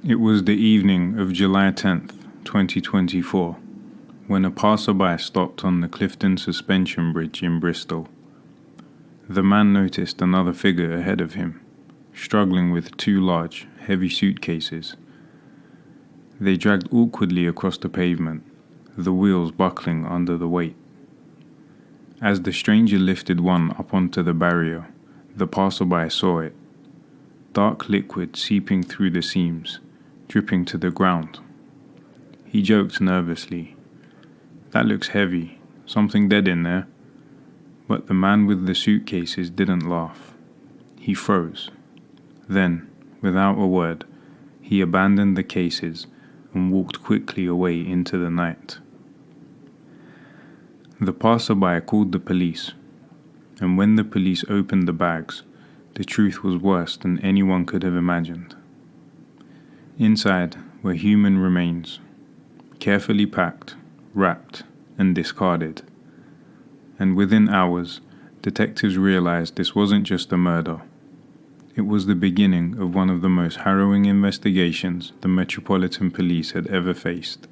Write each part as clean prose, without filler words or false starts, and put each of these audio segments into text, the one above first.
It was the evening of July 10th, 2024, when a passerby stopped on the Clifton Suspension Bridge in Bristol. The man noticed another figure ahead of him, struggling with two large, heavy suitcases. They dragged awkwardly across the pavement, the wheels buckling under the weight. As the stranger lifted one up onto the barrier, the passerby saw it. Dark liquid seeping through the seams, dripping to the ground. He joked nervously, "That looks heavy, something dead in there." But the man with the suitcases didn't laugh. He froze. Then, without a word, he abandoned the cases and walked quickly away into the night. The passerby called the police, and when the police opened the bags, the truth was worse than anyone could have imagined. Inside were human remains, carefully packed, wrapped, and discarded. And within hours, detectives realized this wasn't just a murder. It was the beginning of one of the most harrowing investigations the Metropolitan Police had ever faced.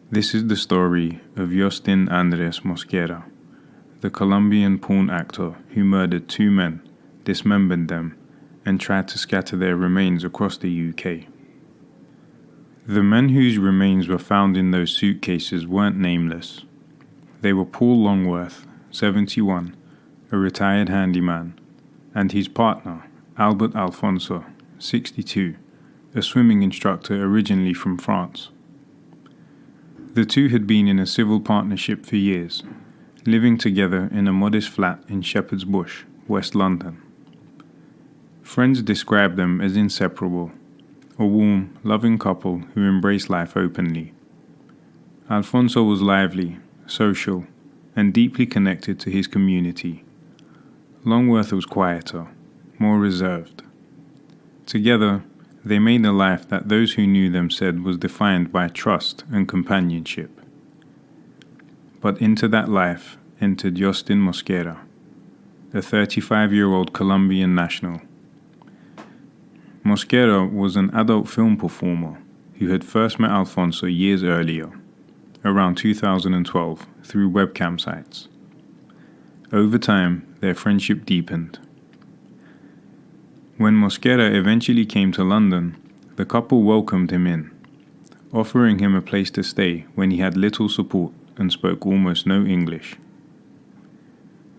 This is the story of Yostin Mosquera, the Colombian porn actor who murdered two men, dismembered them, and tried to scatter their remains across the UK. The men whose remains were found in those suitcases weren't nameless. They were Paul Longworth, 71, a retired handyman, and his partner, Albert Alfonso, 62, a swimming instructor originally from France. The two had been in a civil partnership for years, living together in a modest flat in Shepherd's Bush, West London. Friends described them as inseparable, a warm, loving couple who embraced life openly. Alfonso was lively, social, and deeply connected to his community. Longworth was quieter, more reserved. Together, they made a life that those who knew them said was defined by trust and companionship. But into that life entered Yostin Mosquera, a 35-year-old Colombian national. Mosquera was an adult film performer who had first met Alfonso years earlier, around 2012, through webcam sites. Over time, their friendship deepened. When Mosquera eventually came to London, the couple welcomed him in, offering him a place to stay when he had little support and spoke almost no English.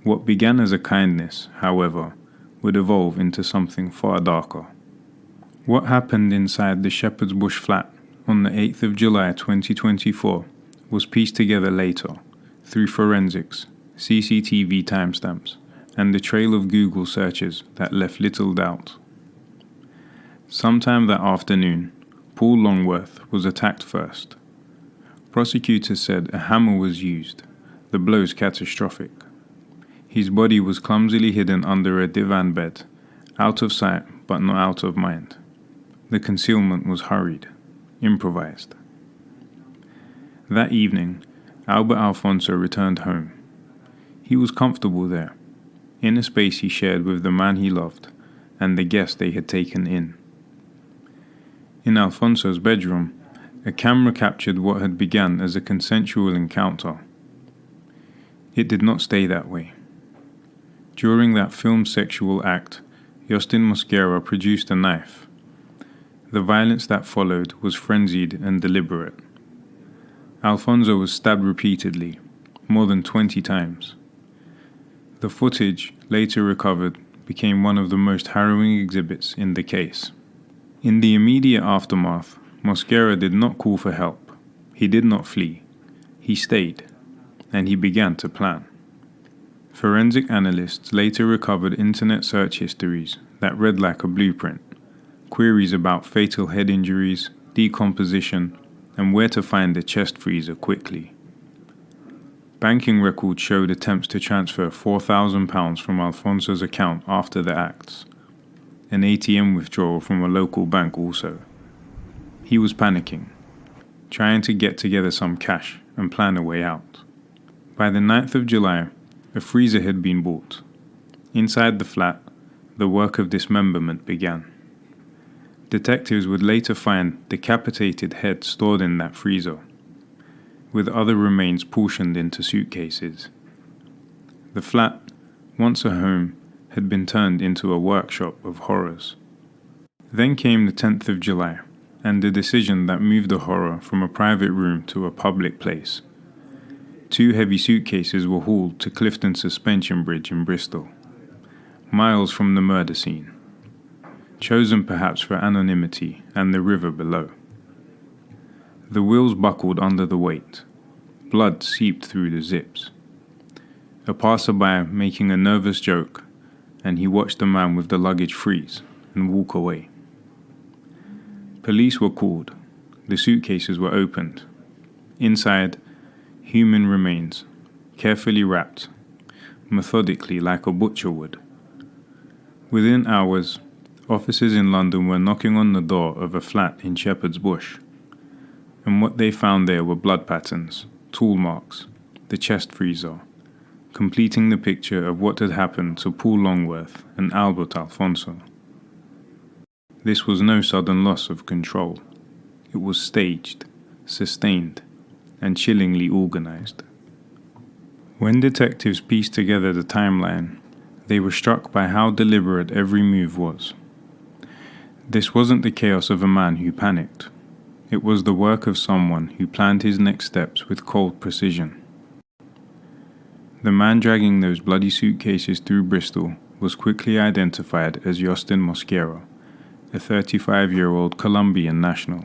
What began as a kindness, however, would evolve into something far darker. What happened inside the Shepherd's Bush flat on the 8th of July 2024 was pieced together later through forensics, CCTV timestamps, and the trail of Google searches that left little doubt. Sometime that afternoon, Paul Longworth was attacked first. Prosecutors said a hammer was used, the blows catastrophic. His body was clumsily hidden under a divan bed, out of sight but not out of mind. The concealment was hurried, improvised. That evening, Albert Alfonso returned home. He was comfortable there, in a space he shared with the man he loved and the guest they had taken in. In Alfonso's bedroom, a camera captured what had begun as a consensual encounter. It did not stay that way. During that filmed sexual act, Yostin Mosquera produced a knife. The violence that followed was frenzied and deliberate. Alfonso was stabbed repeatedly, more than 20 times. The footage, later recovered, became one of the most harrowing exhibits in the case. In the immediate aftermath, Mosquera did not call for help. He did not flee. He stayed, and he began to plan. Forensic analysts later recovered internet search histories that read like a blueprint, queries about fatal head injuries, decomposition, and where to find the chest freezer quickly. Banking records showed attempts to transfer £4,000 from Alfonso's account after the acts. An ATM withdrawal from a local bank also. He was panicking, trying to get together some cash and plan a way out. By the 9th of July, a freezer had been bought. Inside the flat, the work of dismemberment began. Detectives would later find decapitated heads stored in that freezer, with other remains portioned into suitcases. The flat, once a home, had been turned into a workshop of horrors. Then came the 10th of July, and the decision that moved the horror from a private room to a public place. 2 heavy suitcases were hauled to Clifton Suspension Bridge in Bristol, miles from the murder scene, chosen perhaps for anonymity and the river below. The wheels buckled under the weight. Blood seeped through the zips. A passerby making a nervous joke, and he watched the man with the luggage freeze and walk away. Police were called. The suitcases were opened. Inside, human remains, carefully wrapped, methodically like a butcher would. Within hours, officers in London were knocking on the door of a flat in Shepherd's Bush, and what they found there were blood patterns, tool marks, the chest freezer, completing the picture of what had happened to Paul Longworth and Albert Alfonso. This was no sudden loss of control. It was staged, sustained, and chillingly organized. When detectives pieced together the timeline, they were struck by how deliberate every move was. This wasn't the chaos of a man who panicked. It was the work of someone who planned his next steps with cold precision. The man dragging those bloody suitcases through Bristol was quickly identified as Yostin Mosquera, a 35-year-old Colombian national.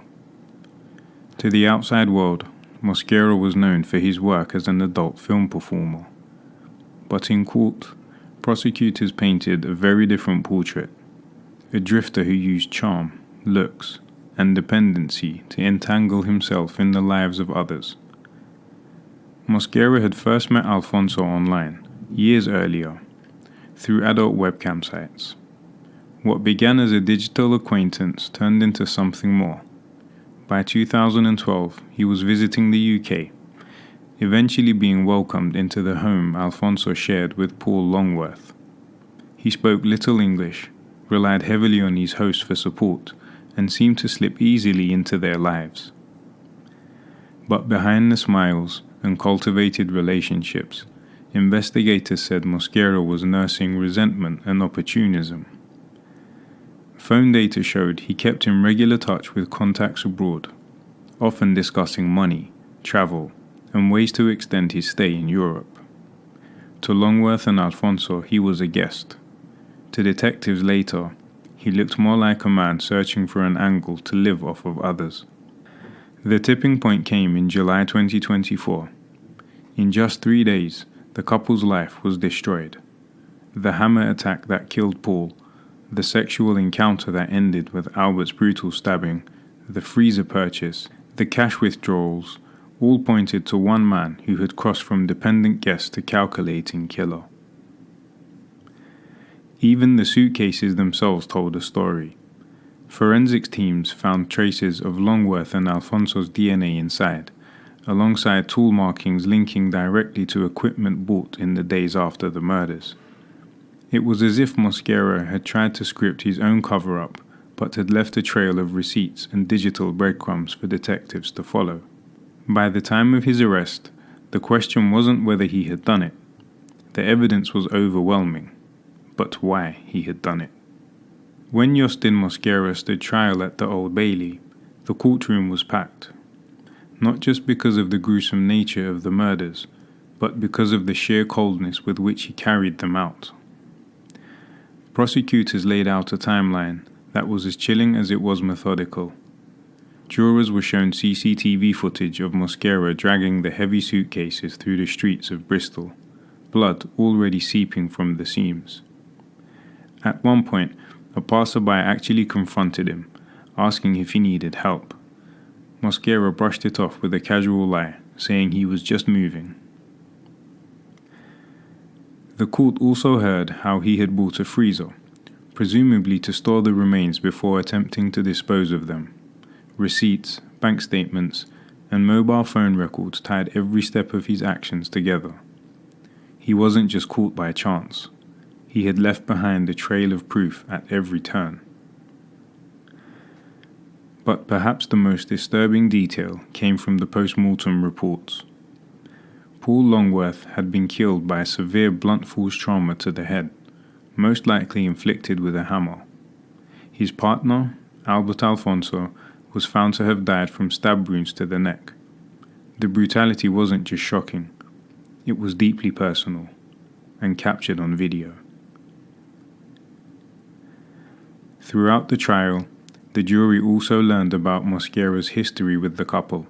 To the outside world, Mosquera was known for his work as an adult film performer. But in court, prosecutors painted a very different portrait. A drifter who used charm, looks, and dependency to entangle himself in the lives of others. Mosquera had first met Alfonso online, years earlier, through adult webcam sites. What began as a digital acquaintance turned into something more. By 2012, he was visiting the UK, eventually being welcomed into the home Alfonso shared with Paul Longworth. He spoke little English, relied heavily on his host for support, and seemed to slip easily into their lives. But behind the smiles and cultivated relationships, investigators said Mosquera was nursing resentment and opportunism. Phone data showed he kept in regular touch with contacts abroad, often discussing money, travel, and ways to extend his stay in Europe. To Longworth and Alfonso, he was a guest. To detectives later, he looked more like a man searching for an angle to live off of others. The tipping point came in July 2024. In just 3 days, the couple's life was destroyed. The hammer attack that killed Paul, the sexual encounter that ended with Albert's brutal stabbing, the freezer purchase, the cash withdrawals, all pointed to one man who had crossed from dependent guest to calculating killer. Even the suitcases themselves told a story. Forensics teams found traces of Longworth and Alfonso's DNA inside, alongside tool markings linking directly to equipment bought in the days after the murders. It was as if Mosquera had tried to script his own cover-up, but had left a trail of receipts and digital breadcrumbs for detectives to follow. By the time of his arrest, the question wasn't whether he had done it. The evidence was overwhelming, but why he had done it. When Yostin Mosquera stood trial at the Old Bailey, the courtroom was packed. Not just because of the gruesome nature of the murders, but because of the sheer coldness with which he carried them out. Prosecutors laid out a timeline that was as chilling as it was methodical. Jurors were shown CCTV footage of Mosquera dragging the heavy suitcases through the streets of Bristol, blood already seeping from the seams. At one point, a passerby actually confronted him, asking if he needed help. Mosquera brushed it off with a casual lie, saying he was just moving. The court also heard how he had bought a freezer, presumably to store the remains before attempting to dispose of them. Receipts, bank statements, and mobile phone records tied every step of his actions together. He wasn't just caught by chance. He had left behind a trail of proof at every turn. But perhaps the most disturbing detail came from the post-mortem reports. Paul Longworth had been killed by a severe blunt force trauma to the head, most likely inflicted with a hammer. His partner, Albert Alfonso, was found to have died from stab wounds to the neck. The brutality wasn't just shocking, it was deeply personal and captured on video. Throughout the trial, the jury also learned about Mosquera's history with the couple,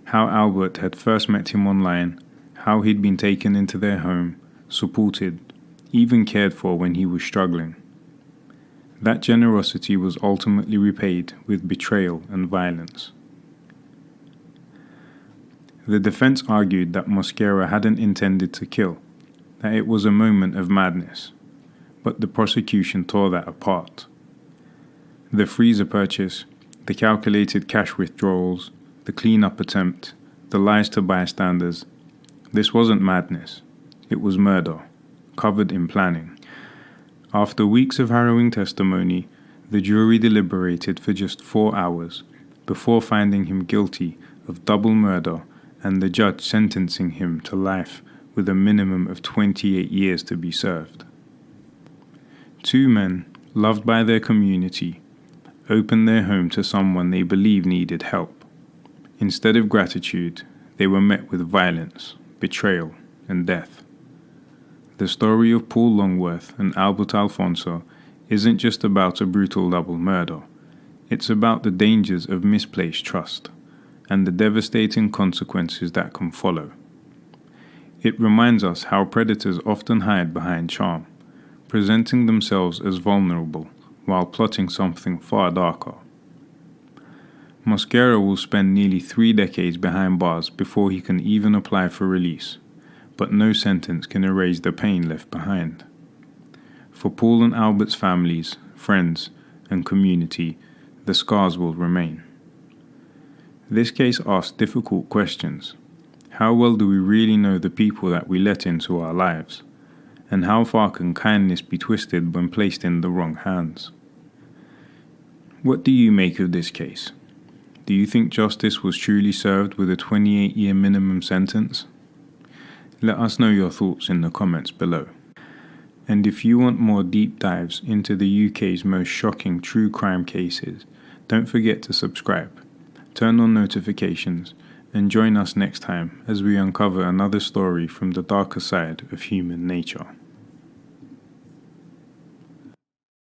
how Albert had first met him online, how he'd been taken into their home, supported, even cared for when he was struggling. That generosity was ultimately repaid with betrayal and violence. The defense argued that Mosquera hadn't intended to kill, that it was a moment of madness, but the prosecution tore that apart. The freezer purchase, the calculated cash withdrawals, the clean-up attempt, the lies to bystanders. This wasn't madness, it was murder, covered in planning. After weeks of harrowing testimony, the jury deliberated for just 4 hours before finding him guilty of double murder and the judge sentencing him to life with a minimum of 28 years to be served. Two men, loved by their community, opened their home to someone they believed needed help. Instead of gratitude, they were met with violence, betrayal, and death. The story of Paul Longworth and Albert Alfonso isn't just about a brutal double murder. It's about the dangers of misplaced trust and the devastating consequences that can follow. It reminds us how predators often hide behind charm, presenting themselves as vulnerable while plotting something far darker. Mosquera will spend nearly 3 decades behind bars before he can even apply for release, but no sentence can erase the pain left behind. For Paul and Albert's families, friends, and community, the scars will remain. This case asks difficult questions. How well do we really know the people that we let into our lives? And how far can kindness be twisted when placed in the wrong hands? What do you make of this case? Do you think justice was truly served with a 28-year minimum sentence? Let us know your thoughts in the comments below. And if you want more deep dives into the UK's most shocking true crime cases, don't forget to subscribe, turn on notifications, and join us next time as we uncover another story from the darker side of human nature.